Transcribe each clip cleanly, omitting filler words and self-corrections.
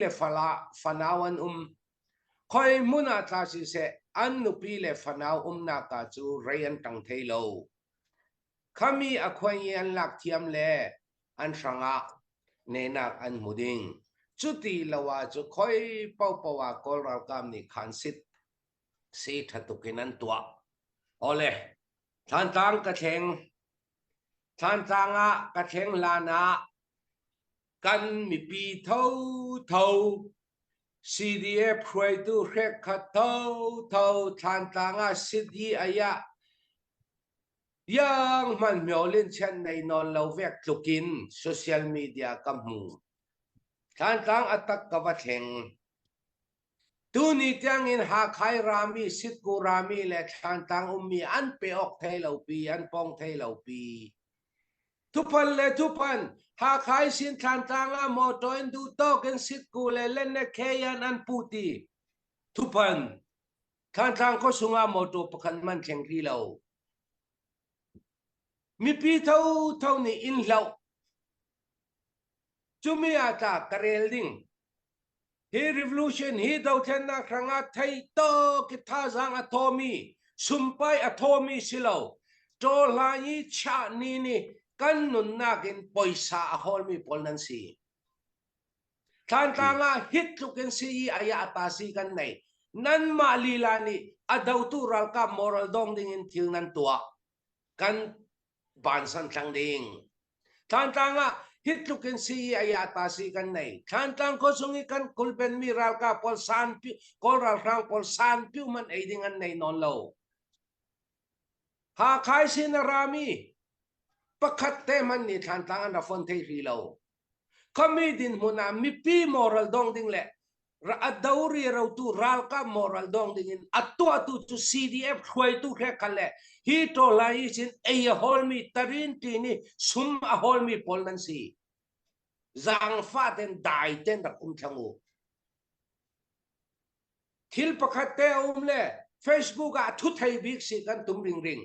le fanawan khoi muna tha si se an nupi le fanaw na ka chu rayan tang thailo khami akhoi yan lak thiam le an sanga ne nak an muding chuti lawa chu khoi pau pawa kol ral kam ni khan sit si thatukin an tua ole than tang ka theng than tanga ka theng lana kan mi pi thâu thâu CDF khoi tu rek khat thâu thâu than tanga city aya yang man miolin chen nei non lo vek tlukin social media kamu than tang atak ka va theng tu ni tiang in ha khai rami sit ku rami le than tang mi an pe ok thai lo pi an pong thai lo pi tupan le tupan ha khai sin than tanga mo toin du to ken sit ku le len ne khayan an puti tupan than tang ko sunga mo to pakhan man theng ri lo mi pi thâu thâu ni in lau chumi ata karel ding hi revolution hi dau then na kranga thai to ki tha zang atomi sumpai atomi silo to lai cha ni ni kan nun na kin poisa hol mi polnan si than tanga hit luken si aya atasi kan nei nan ma lila ni adau tu ral ka moral dong ding in thil nan tua kan ban san thang ding than tanga hit luken si aya atasi kan nei than tang ko sungi kan kulpen mi ral ka pol san pi kol ral rang pol san pi man ai ding an nei non lo ha khai sin rami pakhat te man ni than tang an fon thei ri lo kami din muna mi pi moral dong ding le ra adauri rau tu ral ka moral dong ding in atua tu CDF khoi tu khe khale hi to lai sin ei hol mi tarin ti ni sum a hol mi pol nan si zang fa ten dai ten da kum thangu thil pakhat te le Facebook a thu thai bik si kan tum ring ring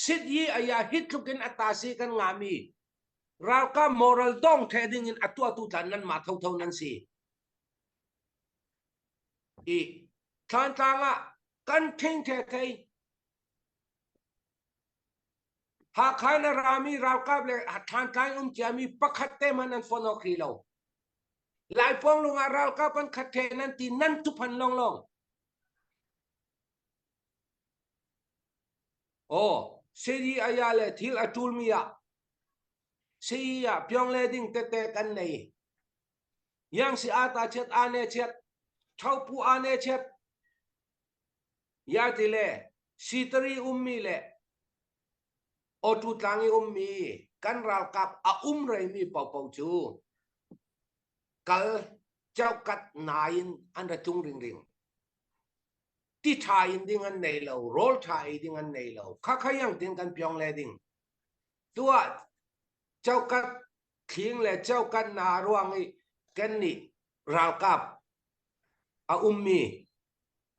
sit yi aya hit lukin atasi kan ngami ral ka moral dong theding in atua tu tan nan ma thau thau nan si i than tanga kan thing the kai ha khana rami raw ka le than tang chami pakhatte manan fono khilo lai pong lunga raw ka pan khathe nan ti nan tu phan long long o seri ayale thil atul mia sia pyong le ding te te kan nei yang si ata chet ane chet thau pu ane chet ya tile sitri ummi le o tu tangi ummi kan ral kap a rei mi pau pau chu kal chau kat nain an da chung ring ring ti thai in ding an nei lo rol thai ding an nei lo kha kha yang ding kan pyong le ding tua chau kat thing le chau kat na ruang i kan ni ral kap a ummi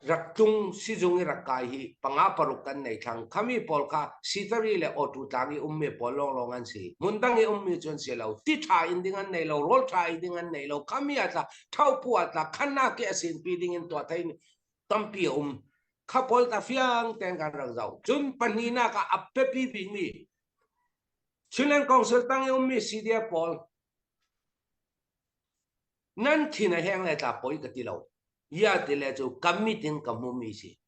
rak chung si jung rak kai hi panga paruk kan nei thang khami pol kha sitari le otu tangi ummi polong long an si mundang i ummi chon se lo ti tha in ding an nei lo rol tha ding an nei lo khami ata thau pu ata khanna ke asin pi ding in to thai tampi kha pol ta fiang ten kan rang zau chun panina ka appe pi bing mi chilen council tangi ummi sidia pol nan thina heng le ta poi ka ti lo ya tile chu committing kamumi si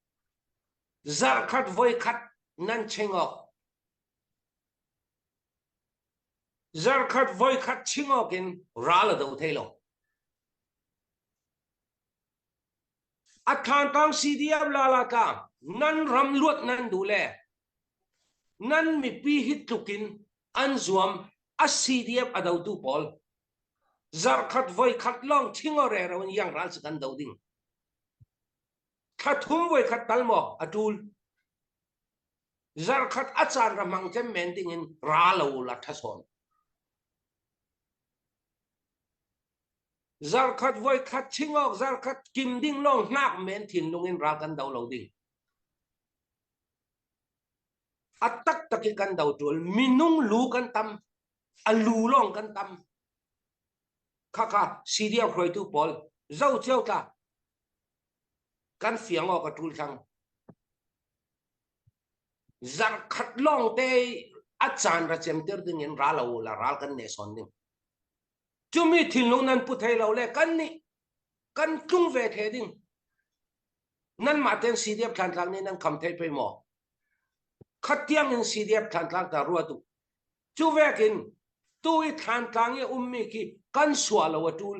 zar khat voi khat nan chengok zar khat voi khat chingok in ral do thelo athan tang CDF la ka nan ram luat nan dule nan mi pi hit tukin an zuam a CDF adau tu pol zar khat voi khat long chingore rawin yang ral sakan do ding khathum voi khat talmo atul zar khat achar ramang chem mending in ralo la thason zar khat voi khat chingok zar khat kim ding long nak men thin lungin ra kan dau lo ding atak taki kan dau tul minung lu kan tam alu long kan tam kha CDF khoi tu pol dâu chiêu ta căn phiền ở cái trul thằng giặc khát long tê chan ra xem tiêu đừng ra lâu là ra căn nề son đừng chú mi thiên long nan put hay lâu lệ căn trung về thế đừng nan mà tên si điệp thằng thằng này nan cầm thấy phải mò khát tiếng in si điệp thằng thằng ta ruột tu chú về kinh tôi thằng thằng ấy mi ki căn xóa lâu trul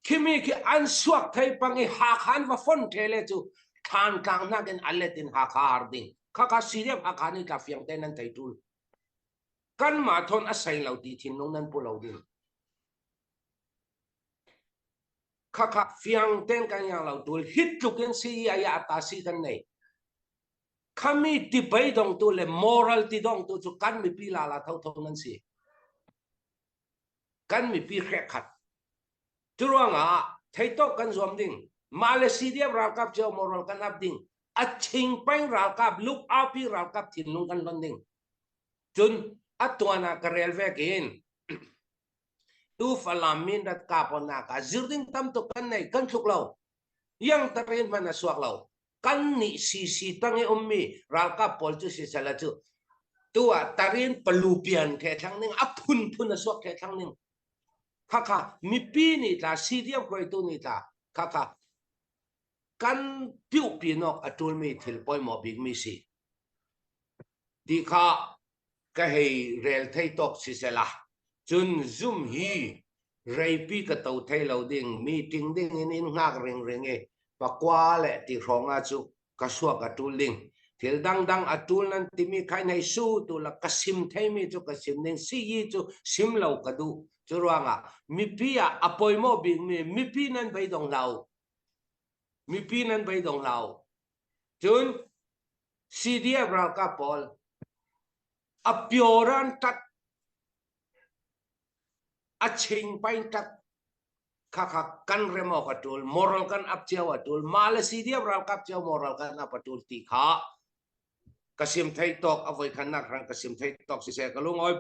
khi mi ki ăn suak thấy bằng cái hạ khăn và phân thế lệ chú thằng thằng na cái alle tin hạ khá đừng khá si điệp hạ khăn này ta phiền tên nan thấy trul căn mà thôn asai lâu đi thiên long nan pu lâu đừng khắc phiền tên cái nhà lâu tu hít chụp cái si ay ta si cái này kami ti bay dong tu le moral ti dong tu chu kan mi pi la thâu thâu nan si kan mi pi khek khat tu ruang thấy to kan zom ding Malaysia ra kap cho moral kan ap ding a ching pang ra kap look up pi ra kap thin lung kan lon ding chun atwana karel ve kin tu falamin dat kapona ka zirding tam to kan nei kan thuk lo yang tarin man suak lo kan ni si tangi ral ka pol chu si sala chu tua tarin pelupian the thang ning apun suak the thang ning kha mi pi ni ta si diam koi tu ni ta kha kan piu pi nok atul mi thil poi mo big mi si di kha ka hei rel thei tok si sala chun zoom hi rei pi ka tau thei lo ding meeting ding in ngak reng e pa kwa le ti ronga chu ka suak atul ding thil dang atul nan ti mi khai nei su tu la kasim thei mi chu kasim ning si yi chu sim lo ka du chu ruanga mi pi apoi mo bing mi pi nan bai dong lau mi pi nan bai dong lau chun cdf ra ka pol apioran tat aching pain tat kha kan remo katul moral kan ap chiao atul Malaysia ra kap chiao moral kan ap atul ti kha kasim thai tok avoi khanak rang kasim thai tok si se kalung oi